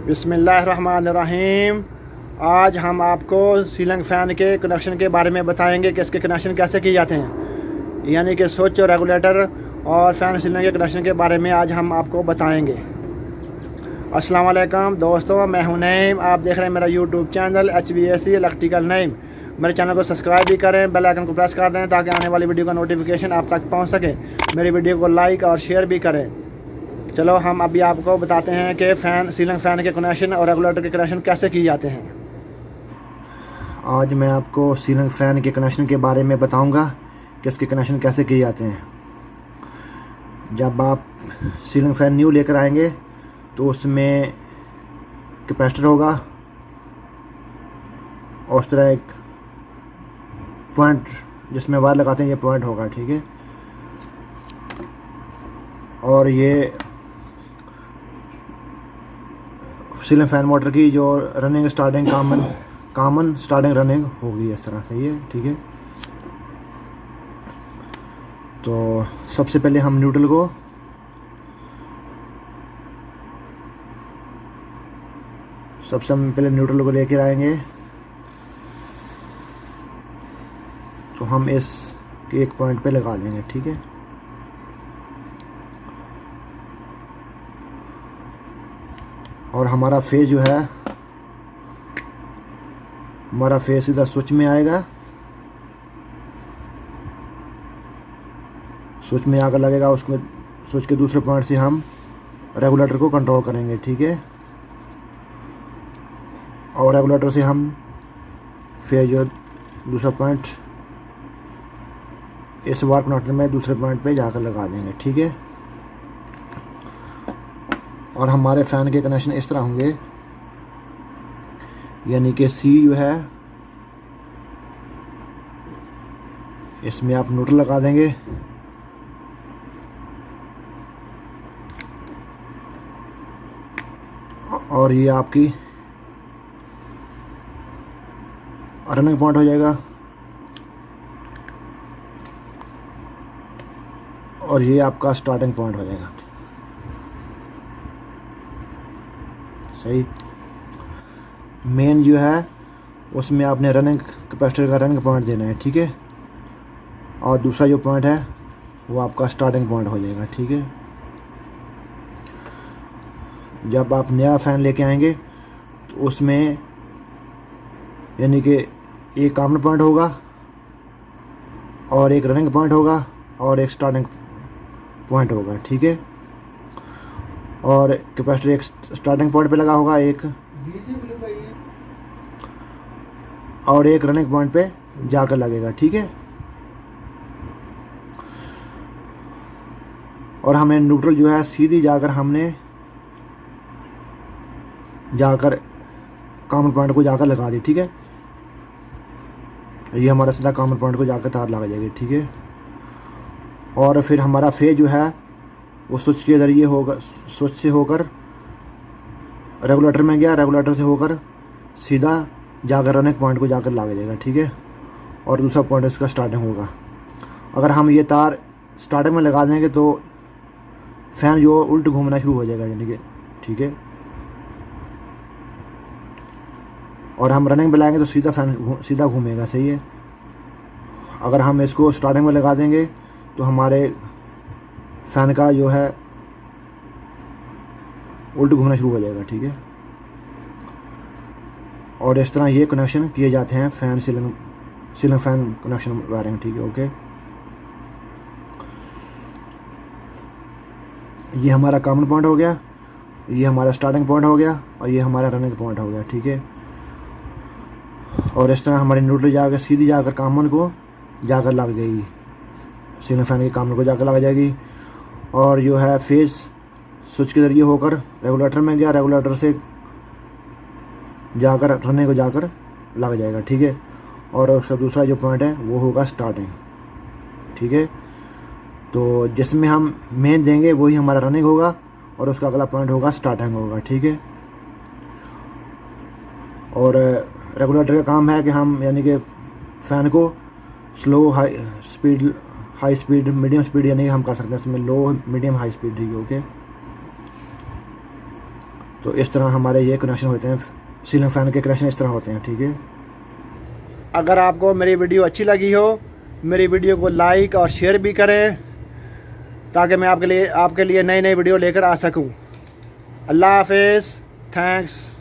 बिस्मिल्लाहिर्रहमानिर्रहीम। आज हम आपको सीलिंग फ़ैन के कनेक्शन के बारे में बताएंगे कि इसके कनेक्शन कैसे किए जाते हैं, यानी कि स्विच और रेगुलेटर और फ़ैन सीलिंग के कनेक्शन के बारे में आज हम आपको बताएंगे। अस्सलाम वालेकुम दोस्तों, मैं हूं नईम। आप देख रहे हैं मेरा YouTube channel HVAC electrical Naeem. मेरे चैनल को सब्सक्राइब भी करें, बेल आइकन को प्रेस कर दें ताकि आने वाली वीडियो का नोटिफिकेशन आप तक पहुंच सके। मेरी वीडियो को लाइक और शेयर भी करें। चलो हम अभी आपको बताते हैं कि सीलिंग फ़ैन के कनेक्शन और रेगुलेटर के कनेक्शन कैसे किए जाते हैं। आज मैं आपको सीलिंग फ़ैन के कनेक्शन के बारे में बताऊंगा कि इसके कनेक्शन कैसे किए जाते हैं। जब आप सीलिंग फ़ैन न्यू लेकर आएंगे तो उसमें कैपेसिटर होगा और उस तरह एक पॉइंट जिसमें वायर लगाते हैं, ये पॉइंट होगा, ठीक है। और ये सीलिंग फ़ैन मोटर की जो running starting common starting running होगी इस तरह से, ये ठीक है। तो सबसे पहले हम न्यूट्रल को लेकर आएंगे। तो हम इस एक पॉइंट पे लगा लेंगे, ठीक है। और हमारा फेज जो है, हमारा फेज सीधा स्विच में आएगा, स्विच में आकर लगेगा। उसमें स्विच के दूसरे पॉइंट से हम रेगुलेटर को कंट्रोल करेंगे, ठीक है। और रेगुलेटर से हम फेज जो दूसरा पॉइंट इस वायर कनेक्टर में दूसरे पॉइंट पे जाकर लगा देंगे, ठीक है। और हमारे फ़ैन के कनेक्शन इस तरह होंगे, यानी कि सी जो है इसमें आप न्यूट्रल लगा देंगे और ये आपकी रनिंग पॉइंट हो जाएगा और ये आपका स्टार्टिंग पॉइंट हो जाएगा, सही। मेन जो है उसमें आपने रनिंग कैपेसिटर का रनिंग पॉइंट देना है, ठीक है। और दूसरा जो पॉइंट है वो आपका स्टार्टिंग पॉइंट हो जाएगा, ठीक है। जब आप नया फ़ैन लेके आएंगे तो उसमें यानी कि एक कॉमन पॉइंट होगा और एक रनिंग पॉइंट होगा और एक स्टार्टिंग पॉइंट होगा, ठीक है। और कैपेसिटर एक स्टार्टिंग पॉइंट पे लगा होगा, एक और एक रनिंग पॉइंट पे जाकर लगेगा, ठीक है। और हमें न्यूट्रल जो है सीधी जाकर कॉमन पॉइंट को जाकर लगा दी, ठीक है। ये हमारा सीधा कॉमन पॉइंट को जाकर तार लगा जाएगी, ठीक है। और फिर हमारा फेज जो है वो स्विच के ज़रिए होगा, स्विच से होकर रेगुलेटर में गया, रेगुलेटर से होकर सीधा जाकर रनिंग पॉइंट को जाकर लगा जाएगा, ठीक है। और दूसरा पॉइंट इसका स्टार्टिंग होगा। अगर हम ये तार स्टार्टिंग में लगा देंगे तो फ़ैन जो उल्ट घूमना शुरू हो जाएगा, यानी कि, ठीक है। और हम रनिंग पे लाएंगे तो सीधा फ़ैन सीधा घूमेगा, सही है। अगर हम इसको स्टार्टिंग में लगा देंगे तो हमारे फ़ैन का जो है उल्ट घूमना शुरू हो जाएगा, ठीक है। और इस तरह ये कनेक्शन किए जाते हैं सीलिंग फ़ैन कनेक्शन वायरिंग, ठीक है, ओके। ये हमारा कॉमन पॉइंट हो गया, ये हमारा स्टार्टिंग पॉइंट हो गया और ये हमारा रनिंग पॉइंट हो गया, ठीक है। और इस तरह हमारी न्यूट्रल जाकर सीधी जाकर कॉमन को जाकर लग जाएगी, सीलिंग फ़ैन के कॉमन को जाकर लग जाएगी। और जो है फेज स्विच के ज़रिए होकर रेगुलेटर में गया, रेगुलेटर से जाकर रनिंग को जाकर लग जाएगा, ठीक है। और उसका दूसरा जो पॉइंट है वो होगा स्टार्टिंग, ठीक है। तो जिसमें हम मेन देंगे वही हमारा रनिंग होगा और उसका अगला पॉइंट होगा स्टार्टिंग होगा, ठीक है। और रेगुलेटर का काम है कि हम यानी कि फ़ैन को slow high speed medium speed यानी हम कर सकते हैं इसमें लो मीडियम हाई स्पीड, ठीक है, ओके। तो इस तरह हमारे ये कनेक्शन होते हैं, सीलिंग फ़ैन के कनेक्शन इस तरह होते हैं, ठीक है। अगर आपको मेरी वीडियो अच्छी लगी हो, मेरी वीडियो को लाइक और शेयर भी करें, ताकि मैं आपके लिए नई नई वीडियो लेकर आ सकूं। अल्लाह हाफ़िज़, थैंक्स।